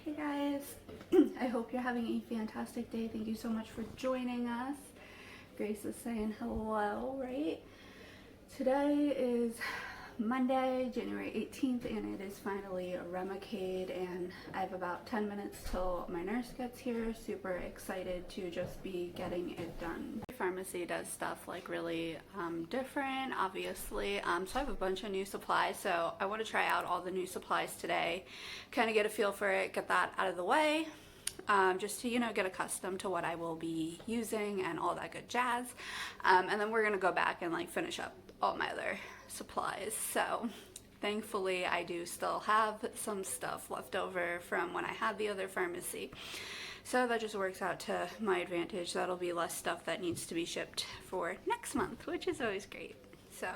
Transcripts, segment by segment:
Hey guys, I hope you're having a fantastic day. Thank you so much for joining us. Grace is saying hello, right? Today is Monday, January 18th, and it is finally remicade, and I have about 10 minutes till my nurse gets here. Super excited to just be getting it done. Pharmacy does stuff like really different, obviously. So I have a bunch of new supplies, so I want to try out all the new supplies today, kind of get a feel for it, get that out of the way. Just to, get accustomed to what I will be using and all that good jazz. And then we're going to go back and finish up all my other supplies. So thankfully I do still have some stuff left over from when I had the other pharmacy. So that just works out to my advantage. That'll be less stuff that needs to be shipped for next month, which is always great. So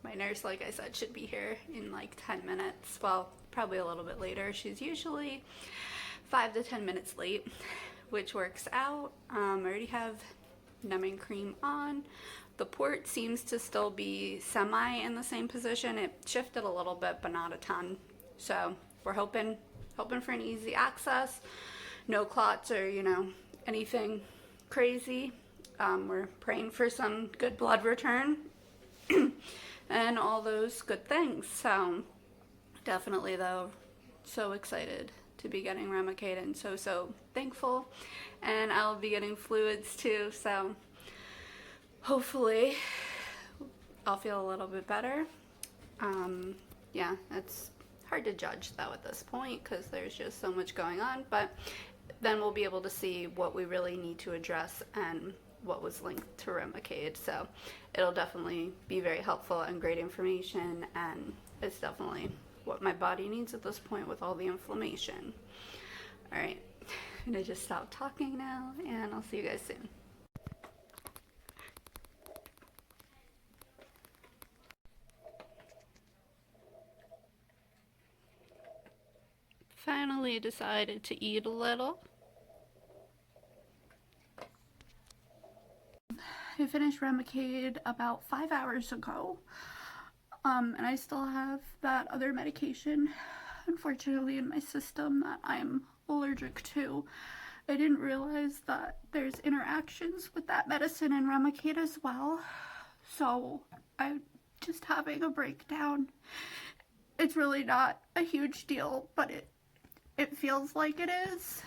my nurse, like I said, should be here in 10 minutes. Well, probably a little bit later. She's usually 5 to 10 minutes late, which works out. I already have numbing cream on. The port seems to still be semi in the same position. It shifted a little bit, but not a ton. So we're hoping for an easy access. No clots or, anything crazy. We're praying for some good blood return and all those good things. So definitely though, so excited to be getting remicade and so thankful. And I'll be getting fluids too, so hopefully I'll feel a little bit better. Yeah, it's hard to judge though at this point because there's just so much going on, but then we'll be able to see what we really need to address and what was linked to remicade. So it'll definitely be very helpful and great information, and it's definitely what my body needs at this point with all the inflammation. All right, I'm gonna just stop talking now and I'll see you guys soon. Finally decided to eat a little. I finished remicade about 5 hours ago. And I still have that other medication, unfortunately, in my system that I'm allergic to. I didn't realize that there's interactions with that medicine and remicade as well. So I'm just having a breakdown. It's really not a huge deal, but it feels like it is.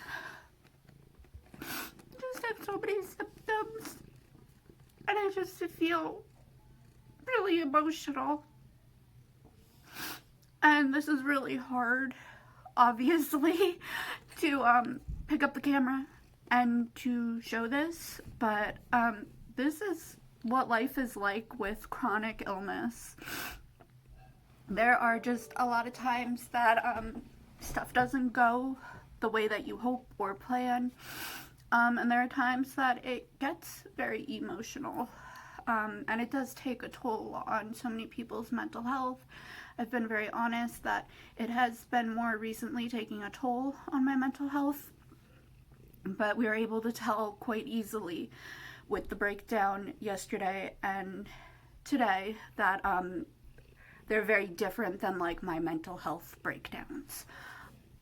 I just have so many symptoms, and I just feel really emotional. And this is really hard, obviously, to pick up the camera and to show this, but this is what life is like with chronic illness. There are just a lot of times that stuff doesn't go the way that you hope or plan, and there are times that it gets very emotional, and it does take a toll on so many people's mental health. I've been very honest that it has been more recently taking a toll on my mental health, but we were able to tell quite easily with the breakdown yesterday and today that they're very different than my mental health breakdowns.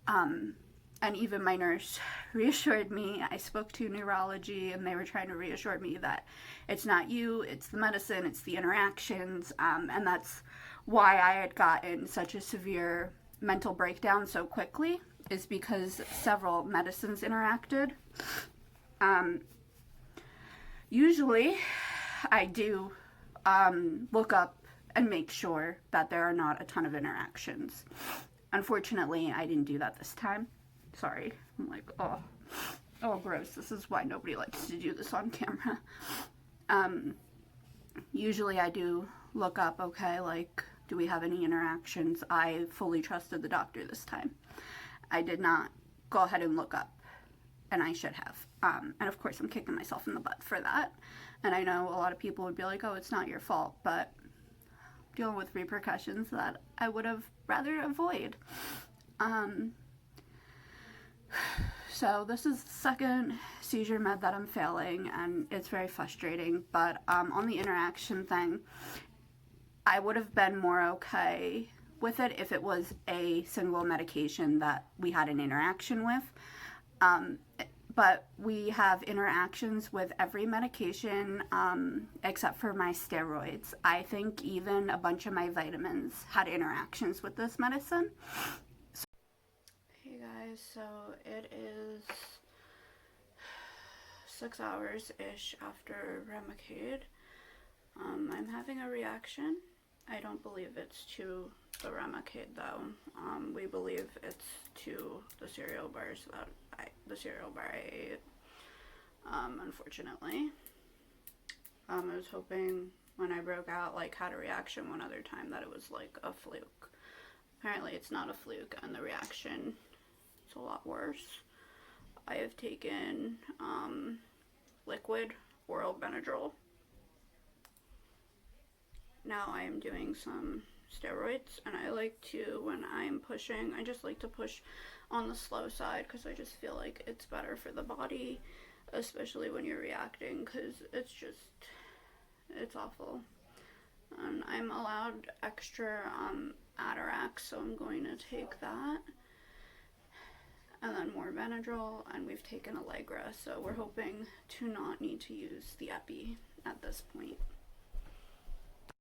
And even my nurse reassured me. I spoke to neurology and they were trying to reassure me that it's not you, it's the medicine, it's the interactions, and that's why I had gotten such a severe mental breakdown so quickly, is because several medicines interacted. Usually I do look up and make sure that there are not a ton of interactions. Unfortunately, I didn't do that this time. Sorry. I'm like, oh gross. This is why nobody likes to do this on camera. Usually I do look up, okay, do we have any interactions? I fully trusted the doctor this time. I did not go ahead and look up, and I should have. And of course I'm kicking myself in the butt for that. And I know a lot of people would be like, oh, it's not your fault, but dealing with repercussions that I would have rather avoid. So this is the second seizure med that I'm failing, and it's very frustrating, but on the interaction thing, I would have been more okay with it if it was a single medication that we had an interaction with. But we have interactions with every medication except for my steroids. I think even a bunch of my vitamins had interactions with this medicine. Hey guys, so it is 6 hours-ish after remicade. I'm having a reaction. I don't believe it's to the remicade though. We believe it's to the cereal bars that the cereal bar I ate. Unfortunately. I was hoping when I broke out, like, had a reaction one other time that it was like a fluke. Apparently it's not a fluke, and the reaction is a lot worse. I have taken liquid oral Benadryl. Now I am doing some steroids, and I like to, when I'm pushing, I just like to push on the slow side because I just feel like it's better for the body, especially when you're reacting, because it's awful. And I'm allowed extra Atarax, so I'm going to take that, and then more Benadryl, and we've taken Allegra, so we're hoping to not need to use the epi at this point.